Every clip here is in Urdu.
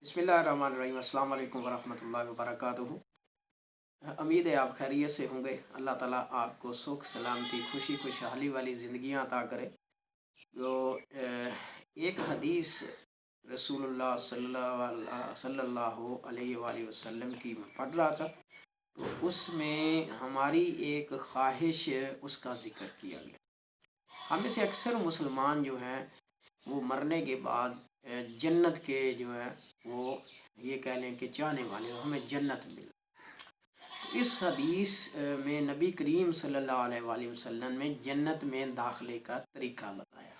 بسم اللہ الرحمن الرحیم۔ السلام علیکم ورحمۃ اللہ وبرکاتہ۔ امید ہے آپ خیریت سے ہوں گے۔ اللہ تعالیٰ آپ کو سکھ سلامتی خوشی خوشحالی والی زندگیاں عطا کرے۔ جو ایک حدیث رسول اللہ صلی اللہ علیہ وآلہ وسلم کی میں پڑھ رہا تھا، تو اس میں ہماری ایک خواہش اس کا ذکر کیا گیا۔ ہم میں سے اکثر مسلمان جو ہیں وہ مرنے کے بعد جنت کے جو ہے وہ یہ کہہ لیں کہ چاہنے والے ہمیں جنت مل۔ اس حدیث میں نبی کریم صلی اللہ علیہ وآلہ وسلم نے جنت میں داخلے کا طریقہ بتایا۔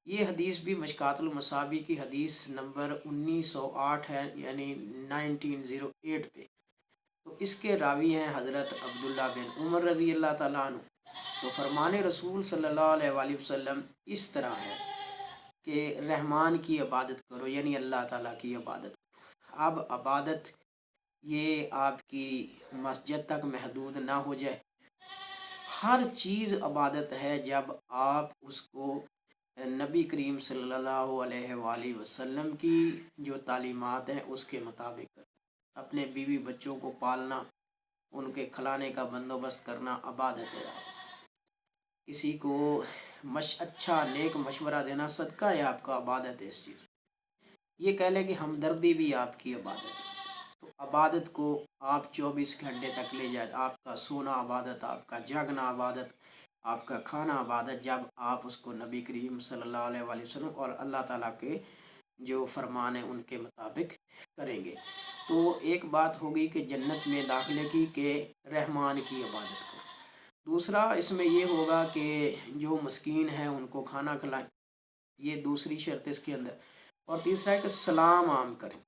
یہ حدیث بھی مشکات المصابی کی حدیث نمبر 1908 ہے، یعنی 1908 پہ۔ تو اس کے راوی ہیں حضرت عبداللہ بن عمر رضی اللہ تعالیٰ عنہ۔ تو فرمان رسول صلی اللہ علیہ وآلہ وسلم اس طرح ہے کہ رحمان کی عبادت کرو، یعنی اللہ تعالیٰ کی عبادت کرو۔ اب عبادت یہ آپ کی مسجد تک محدود نہ ہو جائے، ہر چیز عبادت ہے جب آپ اس کو نبی کریم صلی اللہ علیہ وآلہ وسلم کی جو تعلیمات ہیں اس کے مطابق کریں۔ اپنے بیوی بچوں کو پالنا، ان کے کھلانے کا بندوبست کرنا عبادت ہے۔ کسی کو اچھا نیک مشورہ دینا صدقہ ہے آپ کا، عبادت ہے اس چیز۔ یہ کہہ لیں کہ ہمدردی بھی آپ کی عبادت ہے۔ تو عبادت کو آپ 24 گھنٹے تک لے جائیں۔ آپ کا سونا عبادت، آپ کا جاگنا عبادت، آپ کا کھانا عبادت، جب آپ اس کو نبی کریم صلی اللہ علیہ وآلہ وسلم اور اللہ تعالیٰ کے جو فرمان ہیں ان کے مطابق کریں گے۔ تو ایک بات ہوگی کہ جنت میں داخلے کی کہ رحمان کی عبادت کرو۔ دوسرا اس میں یہ ہوگا کہ جو مسکین ہیں ان کو کھانا کھلائیں، یہ دوسری شرط اس کے اندر۔ اور تیسرا ہے کہ سلام عام کریں۔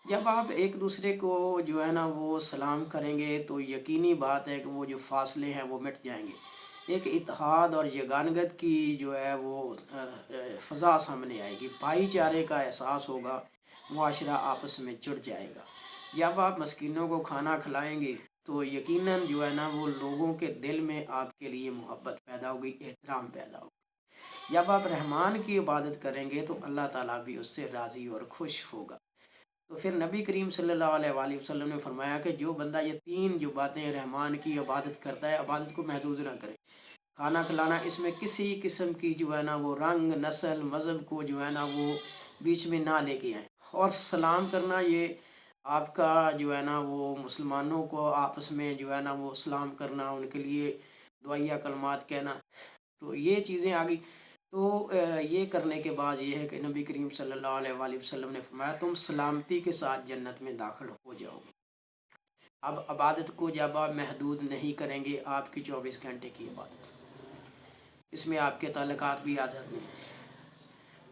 جب آپ ایک دوسرے کو جو ہے نا وہ سلام کریں گے تو یقینی بات ہے کہ وہ جو فاصلے ہیں وہ مٹ جائیں گے۔ ایک اتحاد اور یگانگت کی جو ہے وہ فضا سامنے آئے گی، بھائی چارے کا احساس ہوگا، معاشرہ آپس میں جڑ جائے گا۔ جب آپ مسکینوں کو کھانا کھلائیں گے تو یقیناً جو ہے نا وہ لوگوں کے دل میں آپ کے لیے محبت پیدا ہوگی، احترام پیدا ہوگا۔ جب آپ رحمان کی عبادت کریں گے تو اللہ تعالیٰ بھی اس سے راضی اور خوش ہوگا۔ تو پھر نبی کریم صلی اللہ علیہ وآلہ وسلم نے فرمایا کہ جو بندہ یہ تین جو باتیں رحمان کی عبادت کرتا ہے، عبادت کو محدود نہ کرے۔ کھانا کھلانا، اس میں کسی قسم کی جو ہے نا وہ رنگ، نسل، مذہب کو جو ہے نا وہ بیچ میں نہ لے کے آئیں۔ اور سلام کرنا، یہ آپ کا جو ہے نا وہ مسلمانوں کو آپس میں جو ہے نا وہ سلام کرنا، ان کے لیے دعائیہ کلمات کہنا، تو یہ چیزیں آ گئی۔ تو یہ کرنے کے بعد یہ ہے کہ نبی کریم صلی اللہ علیہ وآلہ وسلم نے فرمایا تم سلامتی کے ساتھ جنت میں داخل ہو جاؤ گے۔ اب عبادت کو جب آپ محدود نہیں کریں گے، آپ کی 24 گھنٹے کی عبادت، اس میں آپ کے تعلقات بھی آ جاتے ہیں،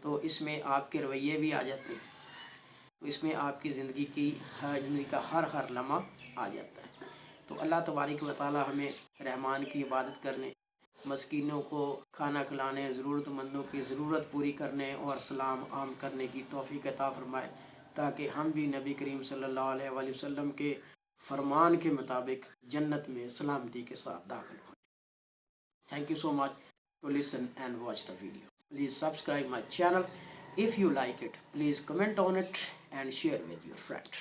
تو اس میں آپ کے رویے بھی آ جاتے ہیں، تو اس میں آپ کی زندگی کا ہر لمحہ آ جاتا ہے۔ تو اللہ تبارک و تعالی ہمیں رحمان کی عبادت کرنے، مسکینوں کو کھانا کھلانے، ضرورت مندوں کی ضرورت پوری کرنے اور سلام عام کرنے کی توفیق عطا فرمائے، تاکہ ہم بھی نبی کریم صلی اللہ علیہ وآلہ وسلم کے فرمان کے مطابق جنت میں سلامتی کے ساتھ داخل ہوں۔ Thank you so much to listen and watch the video. Please subscribe my channel. If you like it, please comment on it and share with your friend.